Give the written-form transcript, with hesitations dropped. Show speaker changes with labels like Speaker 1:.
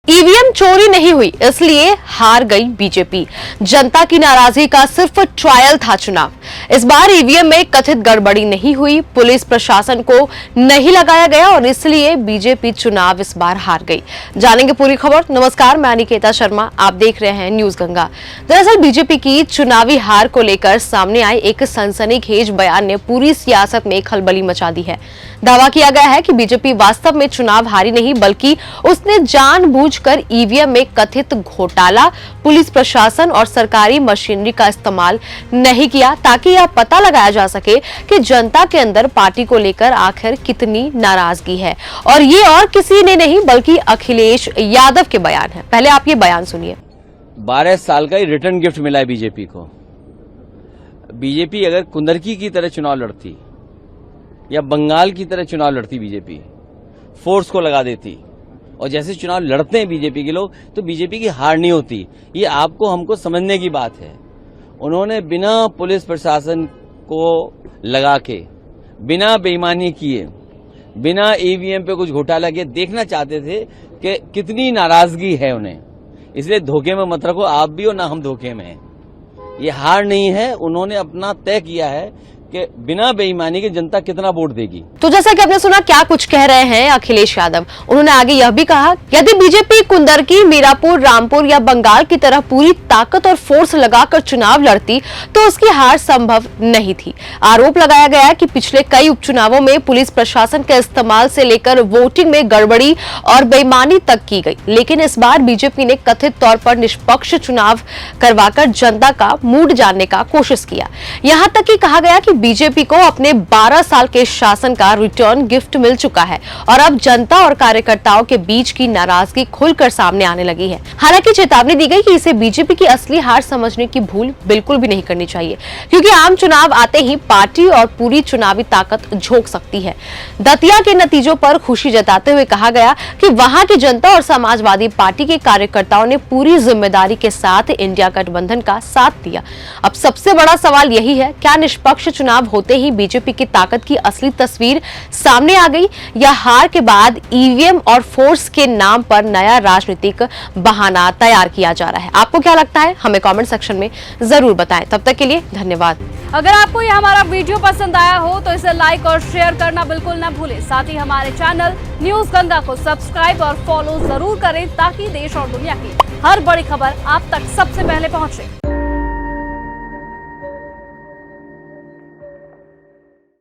Speaker 1: EVM चोरी नहीं हुई इसलिए हार गई बीजेपी। जनता की नाराजगी का सिर्फ ट्रायल था चुनाव। इस बार ईवीएम में कथित गड़बड़ी नहीं हुई, पुलिस प्रशासन को नहीं लगाया गया और इसलिए बीजेपी चुनाव इस बार हार गई। जानेंगे पूरी खबर। नमस्कार, मैं अनिकेता शर्मा, आप देख रहे हैं न्यूज गंगा। दरअसल बीजेपी की चुनावी हार को लेकर सामने आए एक सनसनीखेज बयान ने पूरी सियासत में खलबली मचा दी है। दावा किया गया है कि बीजेपी वास्तव में चुनाव हारी नहीं, बल्कि उसने जानबूझकर ईवीएम में कथित घोटाला, पुलिस प्रशासन और सरकारी मशीनरी का इस्तेमाल नहीं किया ताकि यह पता लगाया जा सके कि जनता के अंदर पार्टी को लेकर आखिर कितनी नाराजगी है। और ये और किसी ने नहीं बल्कि अखिलेश यादव के बयान है। पहले आप ये बयान सुनिए।
Speaker 2: 12 साल का ही रिटर्न गिफ्ट मिला है बीजेपी को। बीजेपी अगर कुंदरकी की तरह चुनाव लड़ती या बंगाल की तरह चुनाव लड़ती, बीजेपी फोर्स को लगा देती और जैसे चुनाव लड़ते हैं बीजेपी के लोग, तो बीजेपी की हार नहीं होती। ये आपको हमको समझने की बात है। उन्होंने बिना पुलिस प्रशासन को लगा के, बिना बेईमानी किए, बिना ईवीएम पे कुछ घोटाला किए देखना चाहते थे कि कितनी नाराजगी है उन्हें। इसलिए धोखे में मत रखो आप भी, और ना हम धोखे में हैं। ये हार नहीं है, उन्होंने अपना तय किया है कि बिना बेईमानी के जनता कितना वोट देगी।
Speaker 1: तो जैसा कि आपने सुना क्या कुछ कह रहे हैं अखिलेश यादव। उन्होंने आगे यह भी कहा, यदि बीजेपी कुंदरकी, मीरापुर, रामपुर या बंगाल की तरह पूरी ताकत और फोर्स लगाकर चुनाव लड़ती तो उसकी हार संभव नहीं थी। आरोप लगाया गया कि पिछले कई उपचुनावों में पुलिस प्रशासन के इस्तेमाल से लेकर वोटिंग में गड़बड़ी और बेईमानी तक की गई, लेकिन इस बार बीजेपी ने कथित तौर पर निष्पक्ष चुनाव करवाकर जनता का मूड जानने का कोशिश किया। यहां तक कि कहा गया कि बीजेपी को अपने 12 साल के शासन का रिटर्न गिफ्ट मिल चुका है और अब जनता और कार्यकर्ताओं के बीच की नाराजगी खुलकर सामने आने लगी है। हालांकि चेतावनी दी गई कि इसे बीजेपी की असली हार समझने की भूल बिल्कुल भी नहीं करनी चाहिए, क्योंकि आम चुनाव आते ही पार्टी और पूरी चुनावी ताकत झोंक सकती है। दतिया के नतीजों पर खुशी जताते हुए कहा गया कि वहां की जनता और समाजवादी पार्टी के कार्यकर्ताओं ने पूरी जिम्मेदारी के साथ इंडिया गठबंधन का साथ दिया। अब सबसे बड़ा सवाल यही है, क्या निष्पक्ष चुनाव होते ही बीजेपी की ताकत की असली तस्वीर सामने आ गई, या हार के बाद ईवीएम और फोर्स के नाम पर नया राजनीतिक बहाना तैयार किया जा रहा है? आपको क्या लगता है, हमें कमेंट सेक्शन में जरूर बताएं। तब तक के लिए धन्यवाद।
Speaker 3: अगर आपको ये हमारा वीडियो पसंद आया हो तो इसे लाइक और शेयर करना बिल्कुल ना भूलें। साथ ही हमारे चैनल न्यूज गंगा को सब्सक्राइब और फॉलो जरूर करें ताकि देश और दुनिया की हर बड़ी खबर आप तक सबसे पहले पहुंचे।